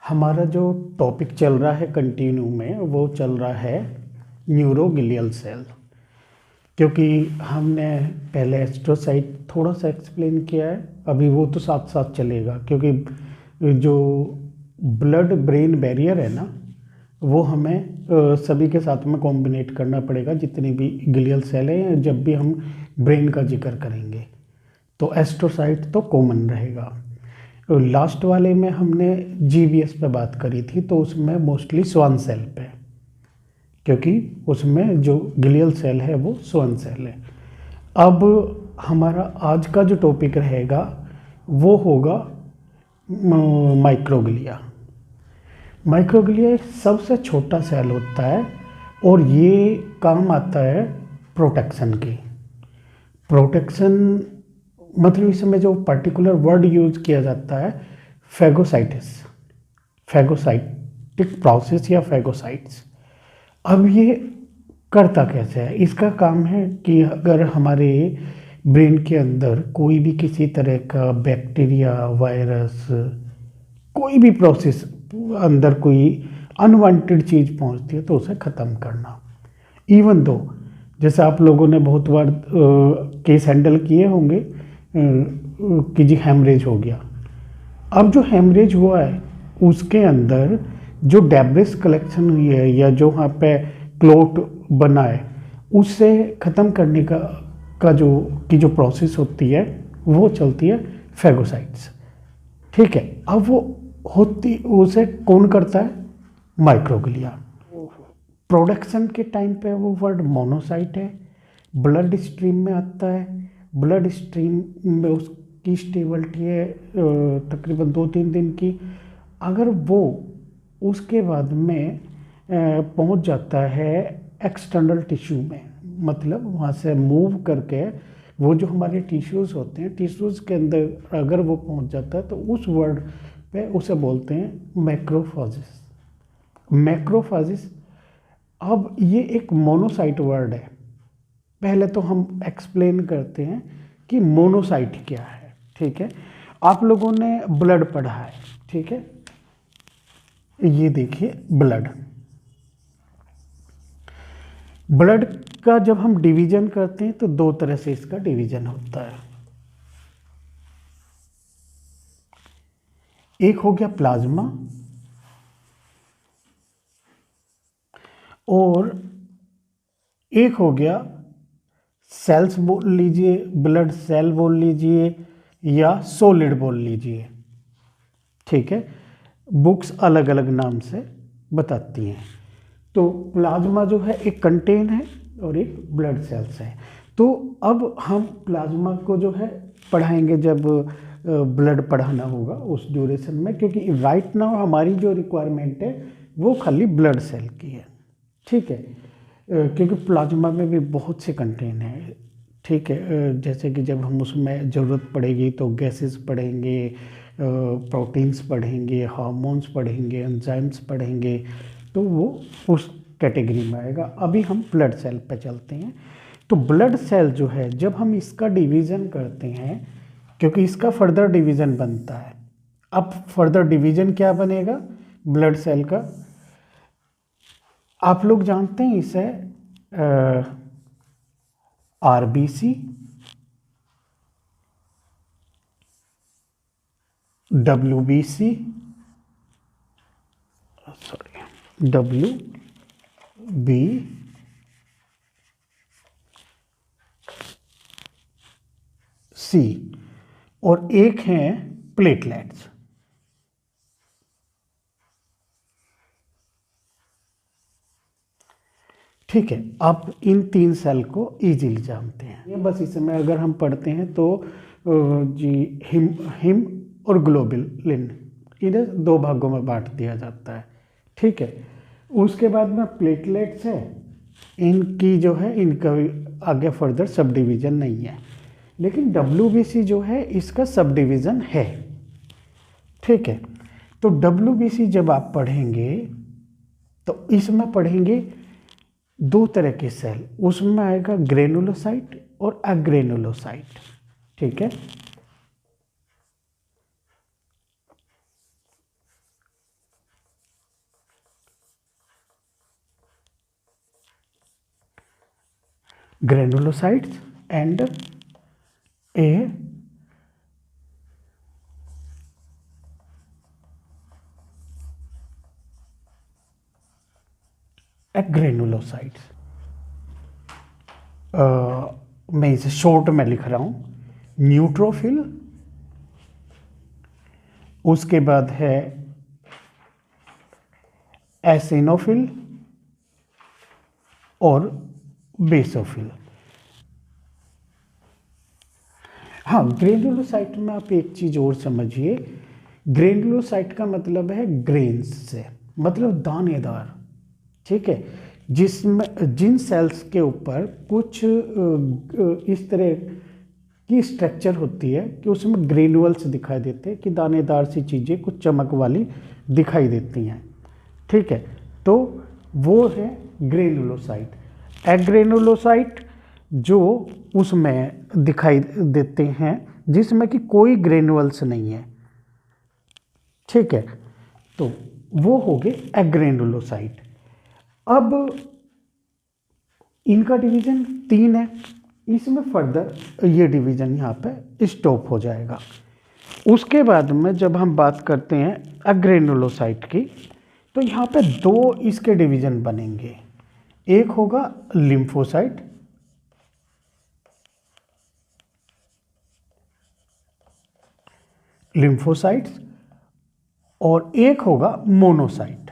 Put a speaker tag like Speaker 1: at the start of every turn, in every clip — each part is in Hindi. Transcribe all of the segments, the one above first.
Speaker 1: हमारा जो टॉपिक चल रहा है कंटिन्यू में वो चल रहा है न्यूरोग्लियल सेल। क्योंकि हमने पहले एस्ट्रोसाइट थोड़ा सा एक्सप्लेन किया है, अभी वो तो साथ साथ चलेगा क्योंकि जो ब्लड ब्रेन बैरियर है ना वो हमें सभी के साथ में कॉम्बिनेट करना पड़ेगा, जितने भी ग्लियल सेल हैं जब भी हम ब्रेन का जिक्र करेंगे। तो एस्ट्रोसाइट तो कॉमन रहेगा। लास्ट वाले में हमने जीबीएस पे बात करी थी, तो उसमें मोस्टली स्वान सेल पे, क्योंकि उसमें जो ग्लियल सेल है वो स्वान सेल है। अब हमारा आज का जो टॉपिक रहेगा वो होगा माइक्रोग्लिया। माइक्रोग्लिया सबसे छोटा सेल होता है और ये काम आता है प्रोटेक्शन की। प्रोटेक्शन मतलब इसमें जो पर्टिकुलर वर्ड यूज किया जाता है फैगोसाइटिस, फैगोसाइटिक प्रोसेस या फैगोसाइट्स। अब ये करता कैसे है? इसका काम है कि अगर हमारे ब्रेन के अंदर कोई भी किसी तरह का बैक्टीरिया, वायरस, कोई भी प्रोसेस अंदर कोई अनवांटेड चीज़ पहुंचती है तो उसे ख़त्म करना। इवन दो जैसे आप लोगों ने बहुत बार केस हैंडल किए होंगे कि जी हेमरेज हो गया। अब जो हेमरेज हुआ है उसके अंदर जो डेब्रिस कलेक्शन हुई है या जो वहाँ पे क्लोट बना है उससे ख़त्म करने का जो प्रोसेस होती है वो चलती है फैगोसाइट्स। ठीक है, अब वो होती उसे कौन करता है? माइक्रोग्लिया। प्रोडक्शन के टाइम पे वो वर्ड मोनोसाइट है, ब्लड स्ट्रीम में आता है। ब्लड स्ट्रीम में उसकी स्टेबिलिटी है तकरीबन 2-3 दिन की। अगर वो उसके बाद में पहुंच जाता है एक्सटर्नल टिश्यू में, मतलब वहाँ से मूव करके वो जो हमारे टिश्यूज़ होते हैं, टिश्यूज़ के अंदर अगर वो पहुंच जाता है तो उस वर्ड पे उसे बोलते हैं मैक्रोफाजिस। मैक्रोफाजिस। अब ये एक मोनोसाइट वर्ड है। पहले तो हम एक्सप्लेन करते हैं कि मोनोसाइट क्या है। ठीक है, आप लोगों ने ब्लड पढ़ा है, ठीक है। ये देखिए ब्लड का जब हम डिवीजन करते हैं तो 2 तरह से इसका डिवीजन होता है। एक हो गया प्लाज्मा और एक हो गया सेल्स बोल लीजिए, ब्लड सेल बोल लीजिए या सॉलिड बोल लीजिए। ठीक है, बुक्स अलग अलग नाम से बताती हैं। तो प्लाज्मा जो है एक कंटेन है और एक ब्लड सेल्स है। तो अब हम प्लाज्मा को जो है पढ़ाएंगे जब ब्लड पढ़ाना होगा उस ड्यूरेशन में, क्योंकि राइट नाउ हमारी जो रिक्वायरमेंट है वो खाली ब्लड सेल की है। ठीक है, क्योंकि प्लाज्मा में भी बहुत से कंटेन है। ठीक है, जैसे कि जब हम उसमें ज़रूरत पड़ेगी तो गैसेस पढ़ेंगे, प्रोटीन्स पढ़ेंगे, हार्मोन्स पढ़ेंगे, एंजाइम्स पढ़ेंगे, तो वो उस कैटेगरी में आएगा। अभी हम ब्लड सेल पे चलते हैं। तो ब्लड सेल जो है जब हम इसका डिवीज़न करते हैं, क्योंकि इसका फर्दर डिवीज़न बनता है। अब फर्दर डिवीज़न क्या बनेगा ब्लड सेल का? आप लोग जानते हैं इसे आरबीसी, डब्ल्यूबीसी, WBC और एक है प्लेटलेट्स। ठीक है, आप इन 3 सेल को इजीली जानते हैं। ये बस इसमें अगर हम पढ़ते हैं तो जी हिम और ग्लोबुलिन इन्हें 2 भागों में बांट दिया जाता है। ठीक है, उसके बाद में प्लेटलेट्स है, इनकी जो है इनका आगे फर्दर सब डिवीज़न नहीं है। लेकिन WBC जो है इसका सब डिवीज़न है। ठीक है, तो WBC जब आप पढ़ेंगे तो इसमें पढ़ेंगे 2 तरह के सेल, उसमें आएगा ग्रेनुलोसाइट और अग्रेनुलोसाइट। ठीक है, granulocytes and a granulocytes। मैं इसे शॉर्ट में लिख रहा हूँ, न्यूट्रोफिल, उसके बाद है एसिनोफिल और बेसोफिल। हाँ, ग्रेनुलोसाइट में आप एक चीज और समझिए, ग्रेनुलोसाइट का मतलब है ग्रेन्स से, मतलब दानेदार, ठीक है, जिसमें जिन सेल्स के ऊपर कुछ इस तरह की स्ट्रक्चर होती है कि उसमें ग्रेनुअल्स दिखाई देते हैं, कि दानेदार सी चीज़ें कुछ चमक वाली दिखाई देती हैं, ठीक है, तो वो है ग्रेनुलोसाइट। एग्रेनुलोसाइट जो उसमें दिखाई देते हैं जिसमें कि कोई ग्रेनुअल्स नहीं है, ठीक है, तो वो हो गए एग्रेनुलोसाइट। अब इनका डिवीजन 3 है, इसमें फर्दर ये डिवीजन यहाँ पे स्टॉप हो जाएगा। उसके बाद में जब हम बात करते हैं एग्रेनुलोसाइट की, तो यहाँ पे 2 इसके डिवीजन बनेंगे, एक होगा लिम्फोसाइट लिम्फोसाइट्स और एक होगा मोनोसाइट।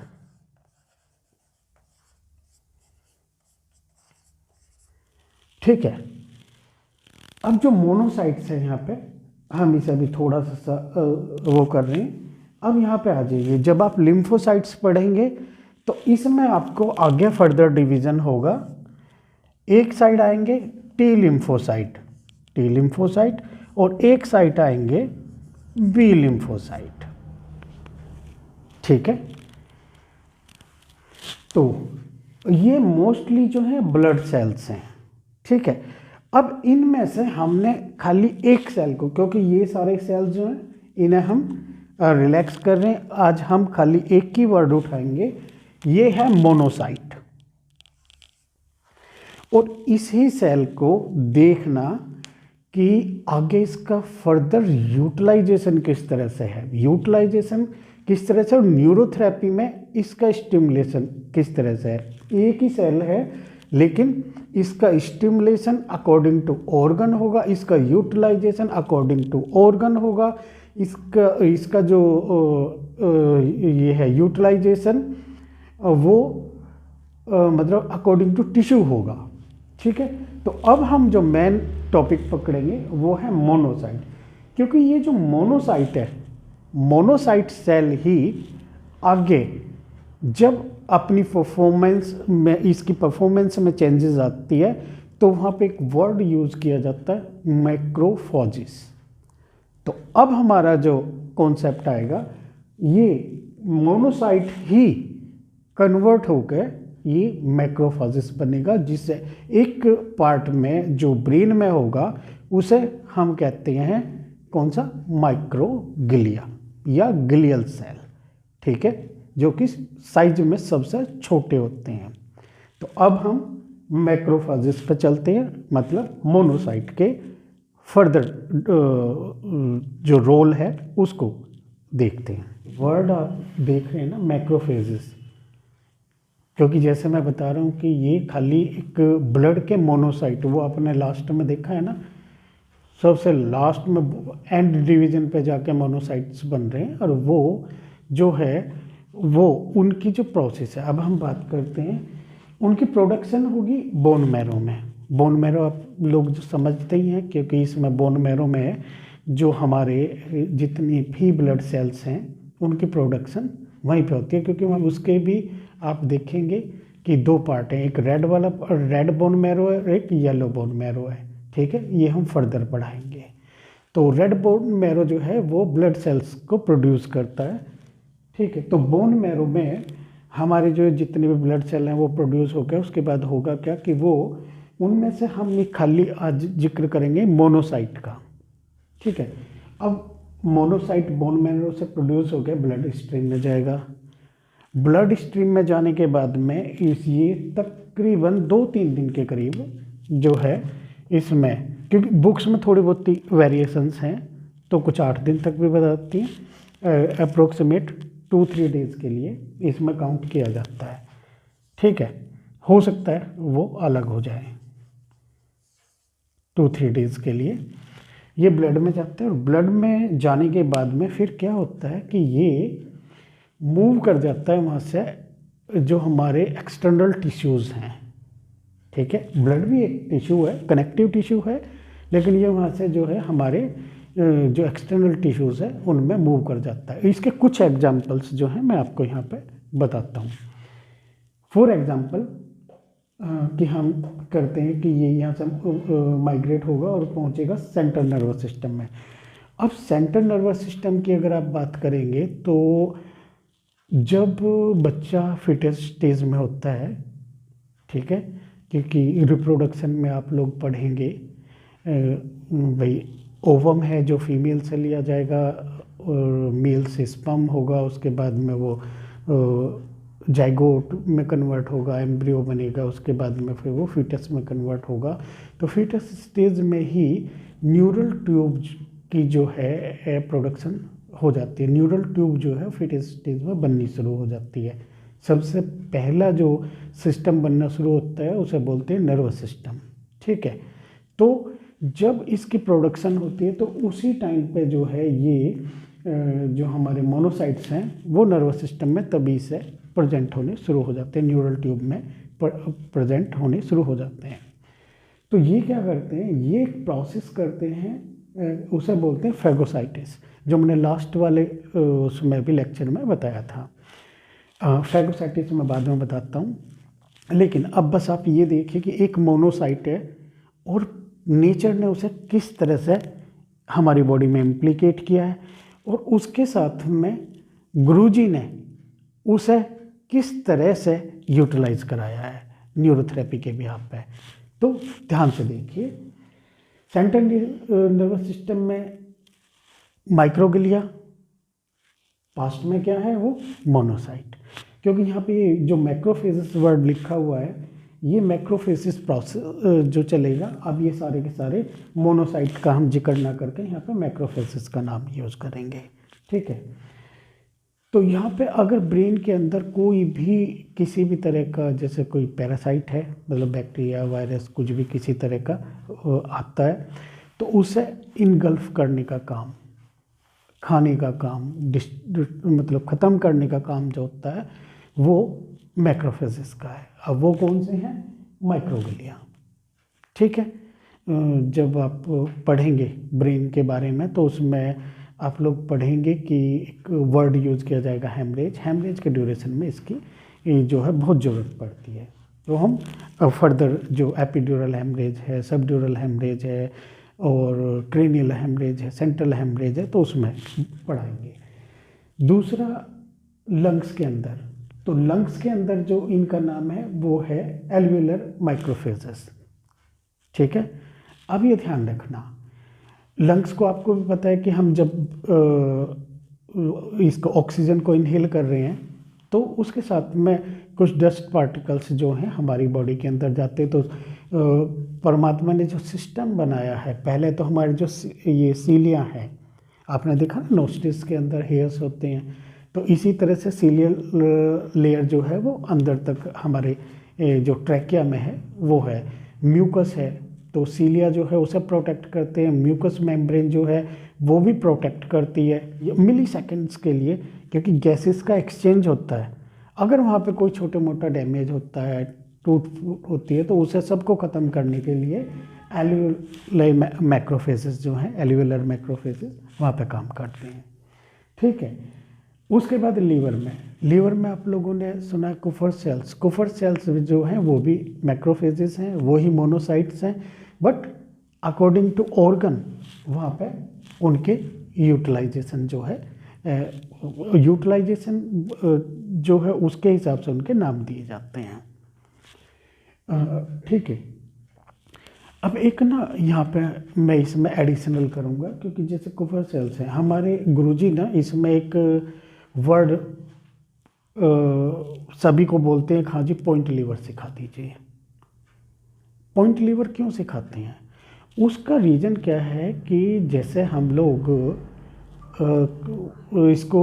Speaker 1: ठीक है, अब जो मोनोसाइट्स है यहाँ पे हम इसे अभी थोड़ा सा वो कर रहे हैं। अब यहाँ पे आ जाइए, जब आप लिम्फोसाइट्स पढ़ेंगे तो इसमें आपको आगे फर्दर डिवीजन होगा। एक साइड आएंगे टी लिम्फोसाइट और एक साइड आएंगे बी लिम्फोसाइट, ठीक है। तो ये मोस्टली जो है ब्लड सेल्स हैं, ठीक है। अब इनमें से हमने खाली एक सेल को, क्योंकि ये सारे सेल्स जो हैं इन्हें हम रिलैक्स कर रहे हैं, आज हम खाली एक ही वर्ड उठाएंगे, ये है मोनोसाइट। और इसी सेल को देखना कि आगे इसका फर्दर यूटिलाइजेशन किस तरह से है, यूटिलाइजेशन किस तरह से, और न्यूरोथेरेपी में इसका स्टिमुलेशन किस तरह से है। एक ही सेल है लेकिन इसका स्टिमुलेशन अकॉर्डिंग टू ऑर्गन होगा, इसका यूटिलाइजेशन अकॉर्डिंग टू ऑर्गन होगा, इसका जो ये है यूटिलाइजेशन वो मतलब अकॉर्डिंग टू टिश्यू होगा, ठीक है। तो अब हम जो मेन टॉपिक पकड़ेंगे वो है मोनोसाइट, क्योंकि ये जो मोनोसाइट है, मोनोसाइट सेल ही आगे जब अपनी परफॉर्मेंस में, इसकी परफॉर्मेंस में चेंजेस आती है, तो वहाँ पे एक वर्ड यूज़ किया जाता है मैक्रोफेजेस। तो अब हमारा जो कॉन्सेप्ट आएगा, ये मोनोसाइट ही कन्वर्ट होकर ये मैक्रोफेजेस बनेगा, जिससे एक पार्ट में जो ब्रेन में होगा उसे हम कहते हैं कौन सा, माइक्रोग्लिया या ग्लियल सेल, ठीक है, जो कि साइज में सबसे छोटे होते हैं। तो अब हम मैक्रोफेजेस पे चलते हैं, मतलब मोनोसाइट के फर्दर जो रोल है उसको देखते हैं। वर्ड आप देख रहे हैं ना मैक्रोफेजेस, क्योंकि जैसे मैं बता रहा हूँ कि ये खाली एक ब्लड के मोनोसाइट, वो आपने लास्ट में देखा है ना, सबसे लास्ट में एंड डिवीजन पे जाके मोनोसाइट्स बन रहे हैं, और वो जो है वो उनकी जो प्रोसेस है। अब हम बात करते हैं, उनकी प्रोडक्शन होगी बोन मैरो में। बोन मैरो आप लोग जो समझते ही हैं, क्योंकि इसमें बोन मैरो में जो हमारे जितनी भी ब्लड सेल्स हैं उनकी प्रोडक्शन वहीं पे होती है, क्योंकि वहाँ उसके भी आप देखेंगे कि 2 पार्ट हैं, एक रेड वाला रेड बोन मैरो है, एक येलो बोन मैरो है, ठीक है, ये हम फर्दर पढ़ाएंगे। तो रेड बोन मैरो जो है वो ब्लड सेल्स को प्रोड्यूस करता है, ठीक है। तो बोन मैरो में हमारे जो जितने भी ब्लड सेल हैं वो प्रोड्यूस हो गए, उसके बाद होगा क्या कि वो उनमें से हम खाली आज जिक्र करेंगे मोनोसाइट का, ठीक है। अब मोनोसाइट बोन मैरो से प्रोड्यूस हो गया, ब्लड स्ट्रीम में जाएगा। ब्लड स्ट्रीम में जाने के बाद में ये तकरीबन 2-3 दिन के करीब जो है इसमें, क्योंकि बुक्स में थोड़ी बहुत वेरिएशंस हैं तो कुछ 8 दिन तक भी बताती हैं, अप्रोक्सीमेट 2-3 डेज़ के लिए इसमें काउंट किया जाता है। ठीक है, हो सकता है वो अलग हो जाए 2-3 डेज़ के लिए। ये ब्लड में जाते हैं और ब्लड में जाने के बाद में फिर क्या होता है कि ये मूव कर जाता है वहाँ से जो हमारे एक्सटर्नल टिश्यूज़ हैं। ठीक है, ब्लड भी एक टिश्यू है, कनेक्टिव टिश्यू है, लेकिन ये वहाँ से जो है हमारे जो एक्सटर्नल टिश्यूज़ है उनमें मूव कर जाता है। इसके कुछ एग्जांपल्स जो हैं मैं आपको यहाँ पे बताता हूँ। फॉर एग्जांपल कि हम करते हैं कि ये यहाँ से माइग्रेट होगा और पहुँचेगा सेंट्रल नर्वस सिस्टम में। अब सेंट्रल नर्वस सिस्टम की अगर आप बात करेंगे तो जब बच्चा फिटस स्टेज में होता है, ठीक है, क्योंकि रिप्रोडक्शन में आप लोग पढ़ेंगे भाई ओवम है जो फीमेल से लिया जाएगा और मेल से स्पर्म होगा, उसके बाद में वो जाइगोट में कन्वर्ट होगा, एम्ब्रियो बनेगा, उसके बाद में फिर वो फीटस में कन्वर्ट होगा। तो फीटस स्टेज में ही न्यूरल ट्यूब की जो है प्रोडक्शन हो जाती है। न्यूरल ट्यूब जो है फीटस स्टेज में बननी शुरू हो जाती है। सबसे पहला जो सिस्टम बनना शुरू होता है उसे बोलते हैं नर्वस सिस्टम। ठीक है, तो जब इसकी प्रोडक्शन होती है तो उसी टाइम पे जो है ये जो हमारे मोनोसाइट्स हैं वो नर्वस सिस्टम में तभी से प्रेजेंट होने शुरू हो जाते हैं, न्यूरल ट्यूब में प्रेजेंट होने शुरू हो जाते हैं। तो ये क्या करते हैं, ये एक प्रोसेस करते हैं, उसे बोलते हैं फैगोसाइटिस, जो मैंने लास्ट वाले उसमें भी लेक्चर में बताया था। फैगोसाइटिस मैं बाद में बताता हूँ, लेकिन अब बस आप ये देखिए कि एक मोनोसाइट है और नेचर ने उसे किस तरह से हमारी बॉडी में इम्प्लीकेट किया है और उसके साथ में गुरुजी ने उसे किस तरह से यूटिलाइज कराया है न्यूरोथेरेपी के भी आप पे। तो ध्यान से देखिए, सेंट्रल नर्वस सिस्टम में माइक्रोग्लिया, पास्ट में क्या है वो मोनोसाइट, क्योंकि यहाँ पे जो मैक्रोफेजिस वर्ड लिखा हुआ है ये मैक्रोफेजिस प्रोसेस जो चलेगा। अब ये सारे के सारे मोनोसाइट का हम जिक्र ना करके यहाँ पे मैक्रोफेजिस का नाम यूज़ करेंगे। ठीक है, तो यहाँ पे अगर ब्रेन के अंदर कोई भी किसी भी तरह का जैसे कोई पैरासाइट है, मतलब बैक्टीरिया वायरस कुछ भी किसी तरह का आता है तो उसे इनगल्फ करने का काम, खाने का काम, मतलब ख़त्म करने का काम जो होता है वो मैक्रोफेजिस का है। अब वो कौन से हैं, माइक्रोग्लिया। ठीक है, जब आप पढ़ेंगे ब्रेन के बारे में तो उसमें आप लोग पढ़ेंगे कि एक वर्ड यूज़ किया जाएगा हेमरेज। हेमरेज के ड्यूरेशन में इसकी जो है बहुत ज़रूरत पड़ती है। तो हम फर्दर जो एपिड्यूरल हेमरेज है, सबड्यूरल हेमरेज है और क्रेनियल हेमरेज है, सेंट्रल हेमरेज है, तो उसमें पढ़ाएंगे। दूसरा लंग्स के अंदर, तो लंग्स के अंदर जो इनका नाम है वो है एल्वियोलर माइक्रोफेजिस। ठीक है, अब ये ध्यान रखना, लंग्स को आपको भी पता है कि हम जब इसको ऑक्सीजन को इनहेल कर रहे हैं तो उसके साथ में कुछ डस्ट पार्टिकल्स जो हैं हमारी बॉडी के अंदर जाते हैं। तो परमात्मा ने जो सिस्टम बनाया है, पहले तो हमारे जो ये सीलियाँ हैं, आपने देखा ना नोस्टिस के अंदर हेयर्स होते हैं, तो इसी तरह से सीलियल लेयर जो है वो अंदर तक हमारे जो ट्रैकिया में है वो है। म्यूकस है तो सीलिया जो है उसे प्रोटेक्ट करते हैं, म्यूकस मेम्ब्रेन जो है वो भी प्रोटेक्ट करती है मिली सेकेंड्स के लिए, क्योंकि गैसेस का एक्सचेंज होता है। अगर वहाँ पे कोई छोटा मोटा डैमेज होता है, टूट फूट होती है, तो उसे सबको ख़त्म करने के लिए एल्वियोलर मैक्रोफेजिस जो हैं, एल्वियोलर मैक्रोफेजिस वहाँ पे काम करते हैं। ठीक है, उसके बाद लीवर में आप लोगों ने सुना कुफर सेल्स जो हैं वो भी मैक्रोफेजिस हैं, वो ही मोनोसाइट्स हैं, बट अकॉर्डिंग टू ऑर्गन वहाँ पे उनके यूटिलाइजेशन जो है उसके हिसाब से उनके नाम दिए जाते हैं। ठीक है, अब एक ना यहाँ पे मैं इसमें एडिशनल करूँगा, क्योंकि जैसे कुफर सेल्स हैं, हमारे गुरुजी ना इसमें एक वर्ड सभी को बोलते हैं, हाँ जी पॉइंट लीवर सिखा दीजिए। पॉइंट लीवर क्यों से खाते हैं? उसका रीज़न क्या है कि जैसे हम लोग इसको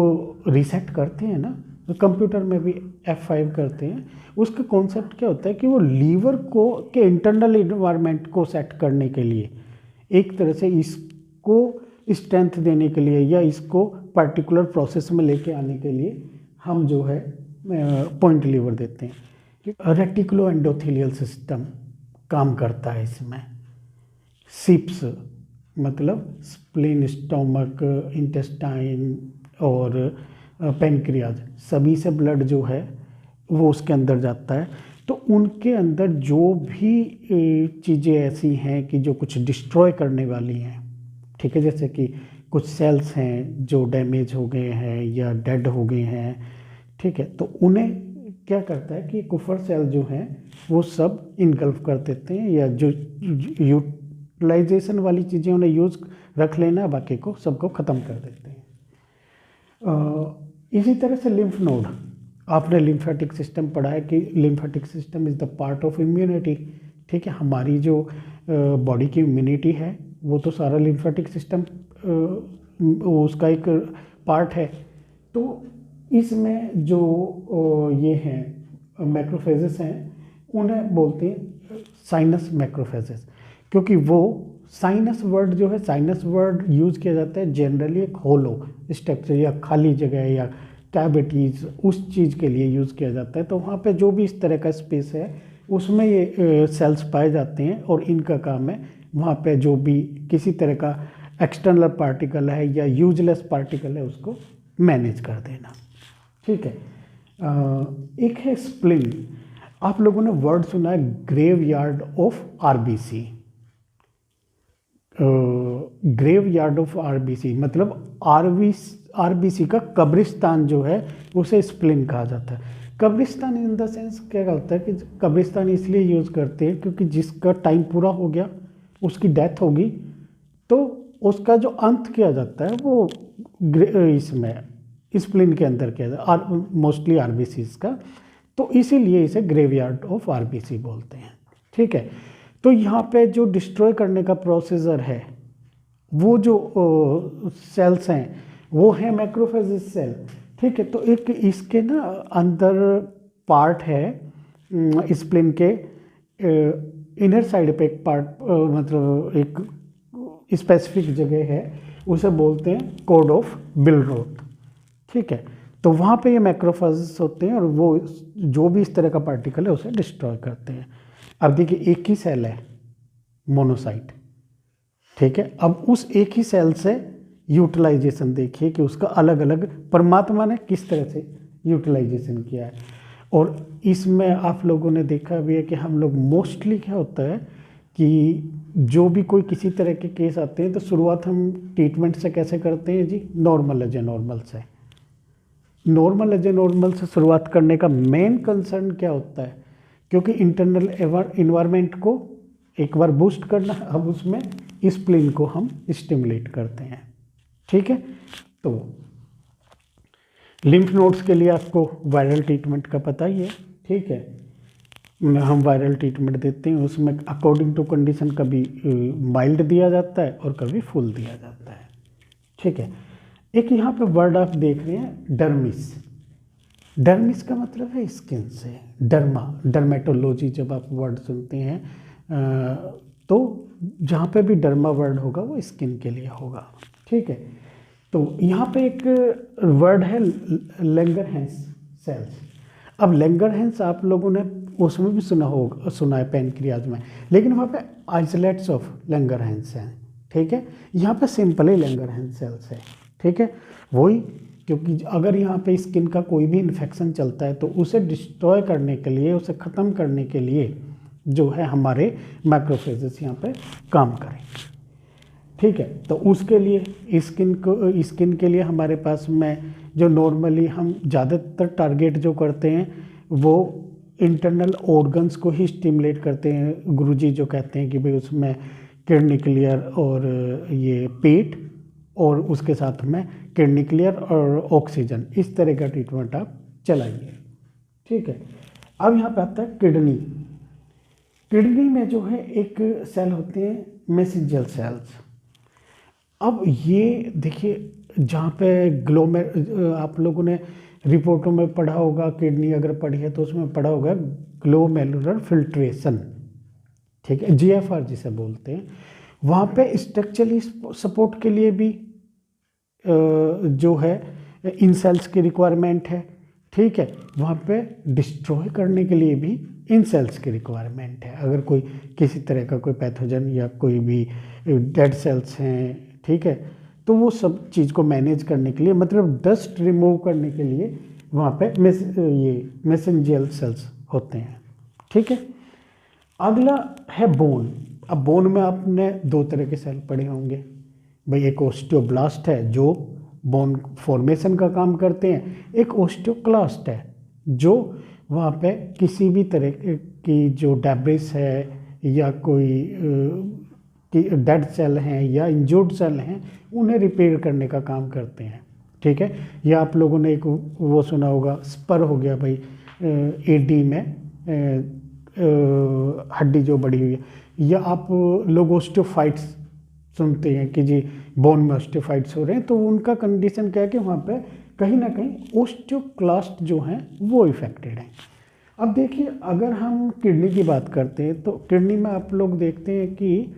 Speaker 1: रीसेट करते हैं ना, तो कंप्यूटर में भी F5 करते हैं, उसका कॉन्सेप्ट क्या होता है कि वो लीवर को के इंटरनल इन्वायरमेंट को सेट करने के लिए, एक तरह से इसको स्ट्रेंथ देने के लिए या इसको पर्टिकुलर प्रोसेस में लेके आने के लिए हम जो है पॉइंट लीवर देते हैं। रेटिकुलो एंडोथेलियल सिस्टम काम करता है इसमें। सिप्स मतलब स्प्लीन, स्टोमक, इंटेस्टाइन और पेनक्रियाज, सभी से ब्लड जो है वो उसके अंदर जाता है। तो उनके अंदर जो भी चीज़ें ऐसी हैं कि जो कुछ डिस्ट्रॉय करने वाली हैं, ठीक है, जैसे कि कुछ सेल्स हैं जो डैमेज हो गए हैं या डेड हो गए हैं, ठीक है, तो उन्हें क्या करता है कि कुफर सेल जो हैं वो सब इनगल्फ कर देते हैं, या जो यूटिलाइजेशन वाली चीज़ें उन्हें यूज़ रख लेना, बाकी को सबको ख़त्म कर देते हैं। इसी तरह से लिम्फ नोड, आपने लिम्फेटिक सिस्टम पढ़ा है कि lymphatic system is the part of immunity, ठीक है, हमारी जो बॉडी की इम्यूनिटी है वो तो सारा लिम्फेटिक सिस्टम उसका एक पार्ट है। तो इसमें जो ये हैं मैक्रोफेजेस हैं उन्हें बोलते हैं साइनस मैक्रोफेजेस, क्योंकि वो साइनस वर्ड जो है, साइनस वर्ड यूज़ किया जाता है जनरली एक होलो स्ट्रक्चर या खाली जगह या कैविटीज़, उस चीज़ के लिए यूज़ किया जाता है। तो वहाँ पे जो भी इस तरह का स्पेस है उसमें ये सेल्स पाए जाते हैं, और इनका काम है वहाँ पे जो भी किसी तरह का एक्सटर्नल पार्टिकल है या यूजलेस पार्टिकल है उसको मैनेज कर देना, ठीक है। एक है स्प्लीन, आप लोगों ने वर्ड सुना है graveyard of RBC. Graveyard of RBC मतलब आरबीसी का कब्रिस्तान जो है उसे स्प्लीन कहा जाता है। कब्रिस्तान इन द सेंस क्या होता है कि कब्रिस्तान इसलिए यूज़ करते हैं क्योंकि जिसका टाइम पूरा हो गया, उसकी डेथ होगी, तो उसका जो अंत किया जाता है वो इसमें स्प्लीन के अंदर किया जाता है, मोस्टली आरबीसीज का, तो इसीलिए इसे ग्रेवयार्ड ऑफ आरबीसी बोलते हैं, ठीक है। तो यहाँ पे जो डिस्ट्रॉय करने का प्रोसीजर है, वो जो सेल्स हैं वो है मैक्रोफेजेस सेल, ठीक है। तो एक इसके ना अंदर पार्ट है स्प्लीन के इनर साइड पे एक पार्ट, मतलब एक स्पेसिफिक जगह है, उसे बोलते हैं कोड ऑफ बिलरोथ, ठीक है। तो वहाँ पे ये मैक्रोफेजेस होते हैं और वो जो भी इस तरह का पार्टिकल है उसे डिस्ट्रॉय करते हैं। अब देखिए एक ही सेल है मोनोसाइट, ठीक है। अब उस एक ही सेल से यूटिलाइजेशन देखिए कि उसका अलग अलग परमात्मा ने किस तरह से यूटिलाइजेशन किया है। और इसमें आप लोगों ने देखा भी है कि हम लोग मोस्टली क्या होता है कि जो भी कोई किसी तरह के केस आते हैं तो शुरुआत हम ट्रीटमेंट से कैसे करते हैं जी, नॉर्मल एज ए नॉर्मल से। नॉर्मल एज ए नॉर्मल से शुरुआत करने का मेन कंसर्न क्या होता है, क्योंकि इंटरनल इन्वायरमेंट को एक बार बूस्ट करना, अब उसमें स्प्लीन को हम स्टिमुलेट करते हैं, ठीक है। तो लिम्फ नोड्स के लिए आपको वायरल ट्रीटमेंट का पता ही है, ठीक है, हम वायरल ट्रीटमेंट देते हैं, उसमें अकॉर्डिंग टू कंडीशन कभी माइल्ड दिया जाता है और कभी फुल दिया जाता है, ठीक है। एक यहाँ पे वर्ड आप देख रहे हैं डर्मिस, डर्मिस का मतलब है स्किन से, डर्मेटोलॉजी जब आप वर्ड सुनते हैं तो जहाँ पे भी डर्मा वर्ड होगा वो स्किन के लिए होगा, ठीक है। तो यहाँ पे एक वर्ड है लैंगरहैंस सेल्स। अब लैंगरहैंस आप लोगों ने उसमें भी सुना है पेनक्रियाज में, लेकिन वहाँ पे आइसोलेट्स ऑफ लैंगरहैंस हैं, ठीक है। यहाँ पे सिंपल ही लैंगरहैंस सेल्स है, ठीक है। वही, क्योंकि अगर यहाँ पे स्किन का कोई भी इन्फेक्शन चलता है तो उसे डिस्ट्रॉय करने के लिए, उसे ख़त्म करने के लिए जो है हमारे मैक्रोफेजेस यहाँ पे काम करें, ठीक है। तो उसके लिए स्किन के लिए हमारे पास में जो नॉर्मली हम ज़्यादातर टारगेट जो करते हैं वो इंटरनल ऑर्गन्स को ही स्टिमुलेट करते हैं। गुरुजी जो कहते हैं कि भाई उसमें किडनी क्लियर और ये पेट और उसके साथ में किडनी क्लियर और ऑक्सीजन, इस तरह का ट्रीटमेंट आप चलाइए, ठीक है। अब यहाँ पे आता है किडनी। किडनी में जो है एक सेल होते हैं मेसेंजर सेल्स। अब ये देखिए, जहाँ पे आप लोगों ने रिपोर्टों में पढ़ा होगा, किडनी अगर पढ़ी है तो उसमें पढ़ा होगा ग्लोमेरुलर फिल्ट्रेशन, ठीक है, जीएफआर जिसे बोलते हैं। वहाँ पे स्ट्रक्चरली सपोर्ट के लिए भी जो है इन सेल्स की रिक्वायरमेंट है, ठीक है। वहाँ पे डिस्ट्रॉय करने के लिए भी इन सेल्स की रिक्वायरमेंट है। अगर कोई किसी तरह का कोई पैथोजन या कोई भी डेड सेल्स हैं, ठीक है, तो वो सब चीज़ को मैनेज करने के लिए, मतलब डस्ट रिमूव करने के लिए वहाँ पे ये मेसेंजियल सेल्स होते हैं, ठीक है। अगला है बोन। अब बोन में आपने दो तरह के सेल पढ़े होंगे भाई, एक ओस्टियोब्लास्ट है जो बोन फॉर्मेशन का काम करते हैं, एक ओस्टियोक्लास्ट है जो वहाँ पे किसी भी तरह की जो डेब्रिस है या कोई डेड सेल हैं या इंजर्ड सेल हैं उन्हें रिपेयर करने का काम करते हैं, ठीक है। या आप लोगों ने एक वो सुना होगा, स्पर हो गया भाई, एडी में हड्डी जो बढ़ी हुई है, या आप लोग ओस्टियोफाइट्स सुनते हैं कि जी बोन में ओस्टियोफाइट्स हो रहे हैं, तो उनका कंडीशन क्या है कि वहाँ पे कहीं ना कहीं ओस्टियोक्लास्ट जो हैं वो इफेक्टेड हैं। अब देखिए, अगर हम किडनी की बात करते हैं तो किडनी में आप लोग देखते हैं कि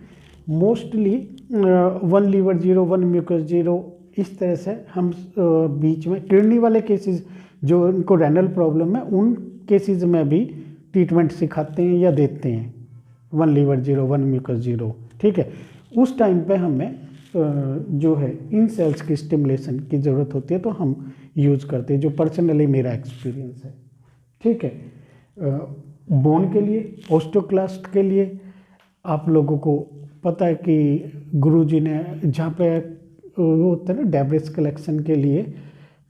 Speaker 1: मोस्टली 1 लीवर 0 1 म्यूकस 0 इस तरह से हम बीच में किडनी वाले केसेस जो उनको रेनल प्रॉब्लम है उन केसेस में भी ट्रीटमेंट सिखाते हैं या देते हैं 1 लीवर 0 1 म्यूकस 0, ठीक है। उस टाइम पे हमें जो है इन सेल्स की स्टिमुलेशन की ज़रूरत होती है तो हम यूज़ करते हैं, जो पर्सनली मेरा एक्सपीरियंस है, ठीक है। बोन के लिए, ओस्टियोक्लास्ट के लिए आप लोगों को पता है कि गुरुजी ने जहाँ पे वो होता है ना डेब्रिस कलेक्शन के लिए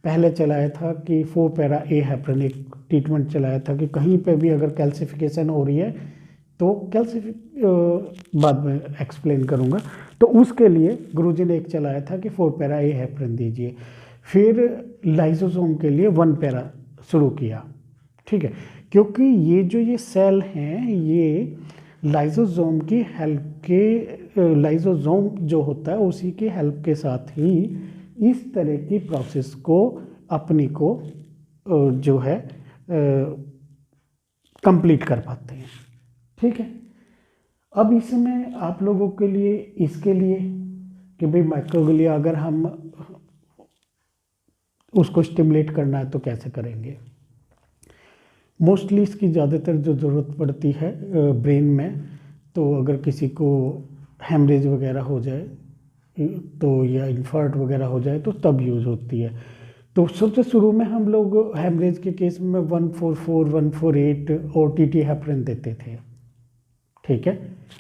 Speaker 1: पहले चलाया था कि 4 पैरा ए हेपरिन एक ट्रीटमेंट चलाया था कि कहीं पे भी अगर कैल्सिफिकेशन हो रही है तो बाद में एक्सप्लेन करूँगा, तो उसके लिए गुरुजी ने एक चलाया था कि 4 पैरा ए हेपरिन दीजिए। फिर लाइसोसोम के लिए 1 पैरा शुरू किया, ठीक है, क्योंकि ये सेल हैं ये लाइसोसोम की हेल्प के, लाइसोसोम जो होता है उसी की हेल्प के साथ ही इस तरह की प्रोसेस को अपनी को जो है कंप्लीट कर पाते हैं, ठीक है। अब इसमें आप लोगों के लिए इसके लिए कि भाई माइक्रोग्लिया अगर हम उसको स्टिमुलेट करना है तो कैसे करेंगे। मोस्टली इसकी ज़्यादातर जो ज़रूरत पड़ती है ब्रेन में, तो अगर किसी को हेमरेज वगैरह हो जाए तो या इन्फार्ट वगैरह हो जाए तो तब यूज़ होती है। तो सबसे शुरू में हम लोग हेमरेज के केस में 144 148 और टीटी हेपरिन देते थे, ठीक है,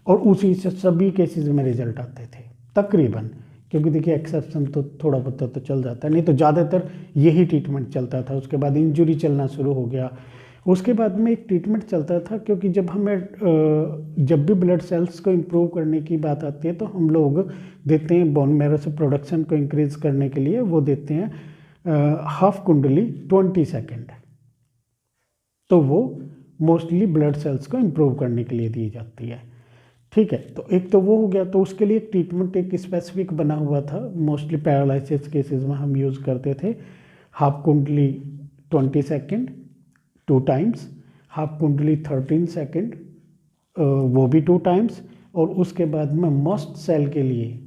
Speaker 1: और उसी से सभी केसेस में रिजल्ट आते थे तकरीबन, क्योंकि देखिए एक्सेप्शन तो थोड़ा बहुत तो चल जाता है, नहीं तो ज़्यादातर यही ट्रीटमेंट चलता था। उसके बाद इंजरी चलना शुरू हो गया, उसके बाद में एक ट्रीटमेंट चलता था, क्योंकि जब हमें जब भी ब्लड सेल्स को इम्प्रूव करने की बात आती है तो हम लोग देते हैं बोन मैरो से प्रोडक्शन को इंक्रीज करने के लिए वो देते हैं हाफ कुंडली 20 सेकेंड, तो वो मोस्टली ब्लड सेल्स को इम्प्रूव करने के लिए दी जाती है, ठीक है। तो एक तो वो हो गया, तो उसके लिए एक ट्रीटमेंट एक स्पेसिफिक बना हुआ था, मोस्टली पैरालिसिस केसेस में हम यूज़ करते थे हाफ कुंडली 20 सेकेंड 2 टाइम्स, हाफ कुंडली 13 सेकेंड वो भी 2 टाइम्स, और उसके बाद में मस्ट सेल के लिए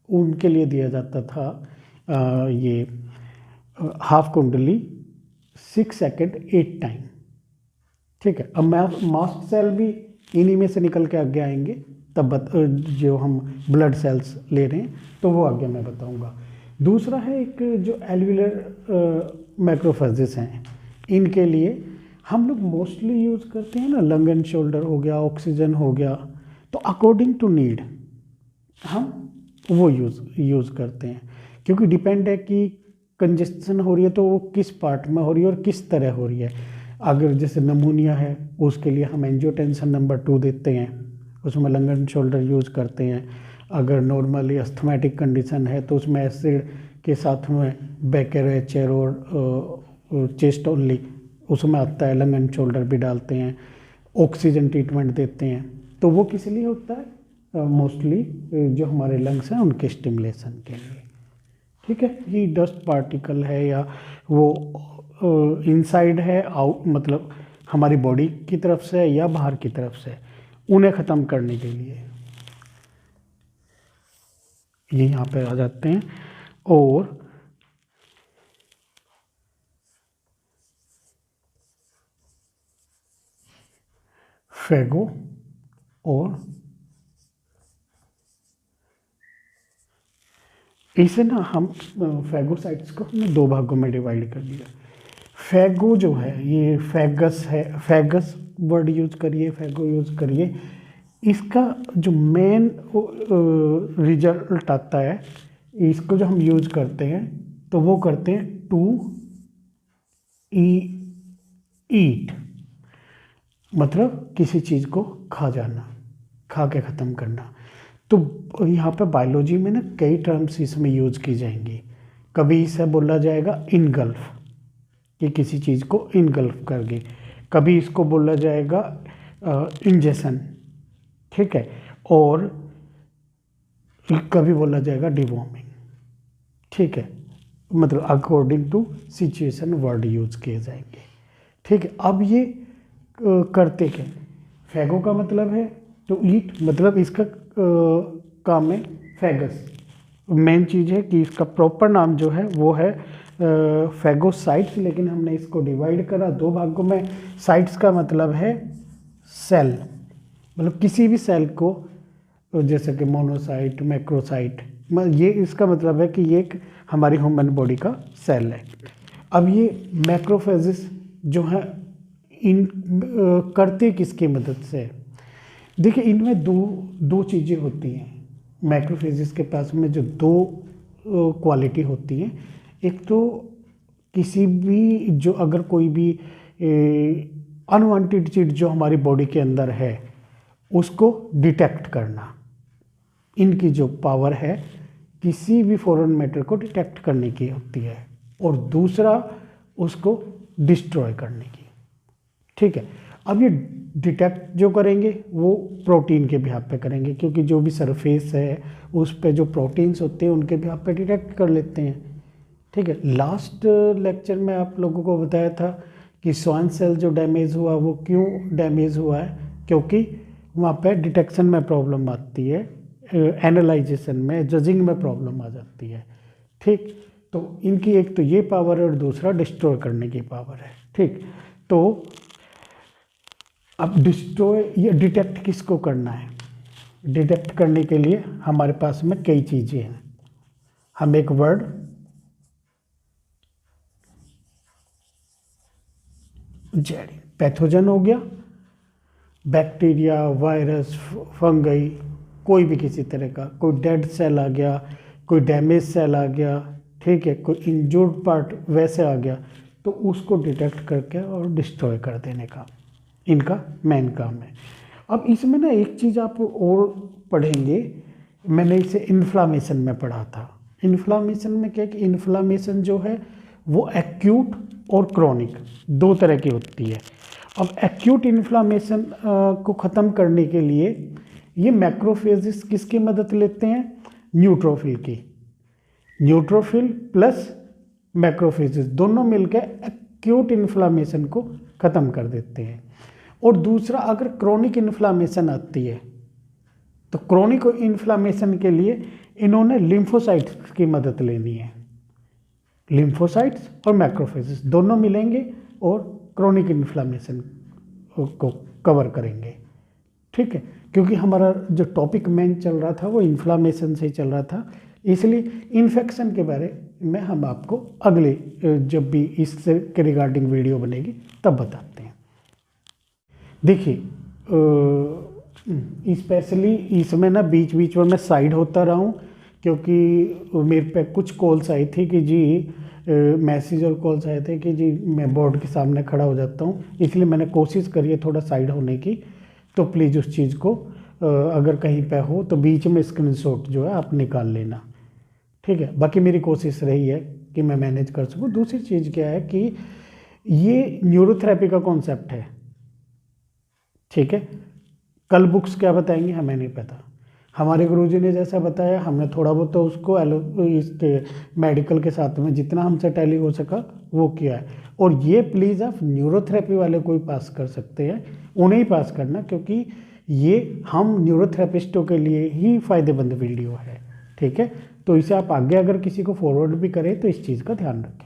Speaker 1: उनके लिए दिया जाता था ये हाफ कुंडली 6 सेकेंड 8 टाइम, ठीक है। अब मास्ट सेल भी इन्हीं में से निकल के आगे आएंगे, तब जो हम ब्लड सेल्स ले रहे हैं तो वो आगे मैं बताऊंगा। दूसरा है एक जो एल्विलर मैक्रोफेजेस हैं, इनके लिए हम लोग मोस्टली यूज़ करते हैं ना, लंग एंड शोल्डर हो गया, ऑक्सीजन हो गया, तो अकॉर्डिंग टू नीड हम वो यूज़ करते हैं, क्योंकि डिपेंड है कि कंजेस्शन हो रही है तो वो किस पार्ट में हो रही है और किस तरह हो रही है। अगर जैसे नमूनिया है उसके लिए हम एंजियोटेंसन नंबर 2 देते हैं, उसमें लंग एंड शोल्डर यूज़ करते हैं। अगर नॉर्मली अस्थमेटिक कंडीशन है तो उसमें एसिड के साथ में बेकेरेचर और चेस्ट ओनली उसमें आता है, लंग एंड शोल्डर भी डालते हैं। ऑक्सीजन ट्रीटमेंट देते हैं, तो वो किस लिए होता है? मोस्टली जो हमारे लंग्स हैं उनके स्टिमुलेशन के लिए। ठीक है, ये डस्ट पार्टिकल है या वो इनसाइड है आउट, मतलब हमारी बॉडी की तरफ से या बाहर की तरफ से, उन्हें ख़त्म करने के लिए ये यहाँ पे आ जाते हैं। और फैगो और इसे ना हम फैगोसाइट्स को हमने दो भागों में डिवाइड कर दिया। फैगो जो है ये फैगस है, फैगस वर्ड यूज करिए, फैगो यूज करिए। इसका जो मेन रिजल्ट आता है, इसको जो हम यूज करते हैं तो वो करते हैं टू ईट, मतलब किसी चीज़ को खा जाना, खा के ख़त्म करना। तो यहाँ पे बायोलॉजी में ना कई टर्म्स इसमें यूज की जाएंगी। कभी इसे बोला जाएगा इनगल्फ, कि किसी चीज़ को इनगल्फ कर गई। कभी इसको बोला जाएगा इंजेशन, ठीक है, और कभी बोला जाएगा डिवॉर्मिंग, ठीक है, मतलब according to situation word use किए जाएंगे। ठीक है, अब ये करते क्या? फैगो का मतलब है टू ईट, मतलब इसका काम है फैगस। मेन चीज़ है कि इसका प्रॉपर नाम जो है वो है फैगोसाइट्स, लेकिन हमने इसको डिवाइड करा दो भागों में। साइट्स का मतलब है सेल, मतलब किसी भी सेल को, जैसे कि मोनोसाइट, मैक्रोसाइट, ये इसका मतलब है कि ये एक हमारी ह्यूमन बॉडी का सेल है। अब ये मैक्रोफेजेस जो है इन करते किसकी मदद से? देखिए, इनमें दो चीज़ें होती हैं। मैक्रोफेजेस के पास में जो दो क्वालिटी होती हैं, एक तो किसी भी जो अगर कोई भी अनवांटेड चीज़ जो हमारी बॉडी के अंदर है उसको डिटेक्ट करना, इनकी जो पावर है किसी भी फॉरेन मैटर को डिटेक्ट करने की होती है, और दूसरा उसको डिस्ट्रॉय करने की। ठीक है, अब ये डिटेक्ट जो करेंगे वो प्रोटीन के बिहाफ पे करेंगे, क्योंकि जो भी सरफेस है उस पे जो प्रोटीन्स होते हैं उनके बिहाफ पे डिटेक्ट कर लेते हैं। ठीक है, लास्ट लेक्चर में आप लोगों को बताया था कि स्वान सेल जो डैमेज हुआ वो क्यों डैमेज हुआ है, क्योंकि वहाँ पे डिटेक्शन में प्रॉब्लम आती है, एनालाइजेशन में, जजिंग में प्रॉब्लम आ जाती है। ठीक, तो इनकी एक तो ये पावर है और दूसरा डिस्ट्रॉय करने की पावर है। ठीक, तो अब डिस्ट्रॉय या डिटेक्ट किसको करना है? डिटेक्ट करने के लिए हमारे पास में कई चीज़ें हैं। हम एक वर्ड जेड, पैथोजन हो गया, बैक्टीरिया, वायरस, फंगई, कोई भी किसी तरह का, कोई डेड सेल आ गया, कोई डैमेज सेल आ गया, ठीक है, कोई इंजर्ड पार्ट वैसे आ गया, तो उसको डिटेक्ट करके और डिस्ट्रॉय कर देने का इनका मेन काम है। अब इसमें ना एक चीज़ आप और पढ़ेंगे, मैंने इसे इन्फ्लामेशन में पढ़ा था। इन्फ्लामेशन में क्या कि इन्फ्लामेशन जो है वो एक्यूट और क्रॉनिक दो तरह की होती है। अब एक्यूट इन्फ्लामेशन को ख़त्म करने के लिए ये मैक्रोफेजेस किसकी मदद लेते हैं? न्यूट्रोफिल की। न्यूट्रोफिल प्लस मैक्रोफेजेस दोनों मिलकर एक्यूट इन्फ्लामेशन को ख़त्म कर देते हैं। और दूसरा, अगर क्रोनिक इन्फ्लामेशन आती है तो क्रोनिक इन्फ्लामेशन के लिए इन्होंने लिम्फोसाइट्स की मदद लेनी है। लिम्फोसाइट्स और मैक्रोफेजेस दोनों मिलेंगे और क्रोनिक इन्फ्लामेशन को कवर करेंगे। ठीक है, क्योंकि हमारा जो टॉपिक मेन चल रहा था वो इन्फ्लामेशन से चल रहा था, इसलिए इन्फेक्शन के बारे में हम आपको अगले जब भी इससे के रिगार्डिंग वीडियो बनेगी तब बताते हैं। देखिए, स्पेशली इसमें ना बीच बीच में मैं साइड होता रहा हूँ, क्योंकि मेरे पे कुछ कॉल्स आई थी कि जी मैसेज और कॉल्स आए थे कि जी मैं बोर्ड के सामने खड़ा हो जाता हूँ, इसलिए मैंने कोशिश करी है थोड़ा साइड होने की। तो प्लीज़ उस चीज़ को अगर कहीं पे हो तो बीच में स्क्रीनशॉट जो है आप निकाल लेना। ठीक है, बाकी मेरी कोशिश रही है कि मैं मैनेज कर सकूँ। दूसरी चीज़ क्या है कि ये न्यूरोथेरेपी का कॉन्सेप्ट है। ठीक है। कल बुक्स क्या बताएंगे हमें नहीं पता। हमारे गुरुजी ने जैसा बताया हमने थोड़ा बहुत तो उसको इस मेडिकल के साथ में जितना हमसे टैली हो सका वो किया है। और ये प्लीज़ आप न्यूरोथेरेपी वाले को ही पास कर सकते हैं, उन्हें ही पास करना, क्योंकि ये हम न्यूरोथेरेपिस्टों के लिए ही फ़ायदेमंद वीडियो है। ठीक है, तो इसे आप आगे अगर किसी को फॉरवर्ड भी करें तो इस चीज़ का ध्यान रखें।